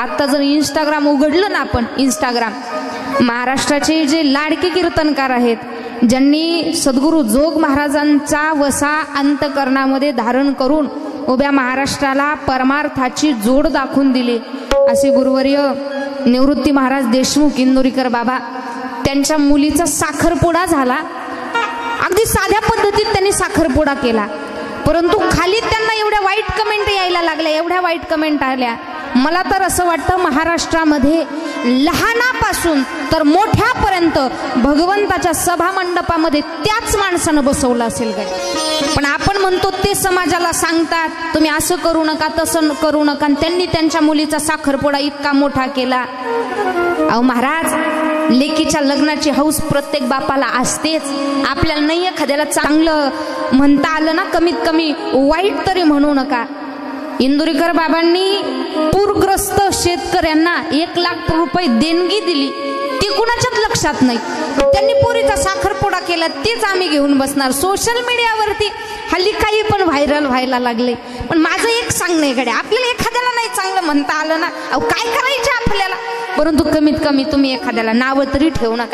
आता जर इंस्टाग्राम उघडलं ना आपण, इंस्टाग्राम, महाराष्ट्राचे जे लाडके कीर्तनकार आहेत, ज्यांनी सद्गुरू जोग महाराजांचा वसा अंतकरणामध्ये धारण करून उभ्या महाराष्ट्राला परमार्थाची जोड दाखवून दिली, असे गुरुवर्य निवृत्ती महाराज देशमुख इंदोरीकर बाबा, त्यांच्या मुलीचा साखरपुडा झाला. अगदी साध्या पद्धतीत त्यांनी साखरपुडा केला, परंतु खाली त्यांना एवढ्या वाईट कमेंट यायला लागल्या, एवढ्या वाईट कमेंट आल्या. मला तर असं वाटतं महाराष्ट्रामध्ये लहानापासून तर मोठ्यापर्यंत भगवंताच्या सभा मंडपामध्ये त्याच माणसानं बसवलं असेल काय. पण आपण म्हणतो ते समाजाला सांगतात तुम्ही असं करू नका, तसं करू नका, आणि त्यांनी त्यांच्या मुलीचा साखरपुडा इतका मोठा केला. अहो महाराज, लेकीच्या लग्नाची हौस प्रत्येक बापाला असतेच. आपल्याला नाही एखाद्याला चांगलं म्हणता आलं ना, कमीत कमी वाईट तरी म्हणू नका. इंदोरीकर बाबांनी पूरग्रस्त शेतकऱ्यांना 1 लाख रुपये देणगी दिली, ती कुणाच्याच लक्षात नाही. त्यांनी पोरीचा साखरपुडा केला, तेच आम्ही घेऊन बसणार. सोशल मीडियावरती हल्ली काही पण व्हायरल व्हायला लागले. पण माझं एक सांगणं आहे, आपल्याला एखाद्याला नाही चांगलं म्हणता आलं ना, अहो काय करायचं आपल्याला, परंतु कमीत कमी तुम्ही एखाद्याला नावं तरी ठेवू नका.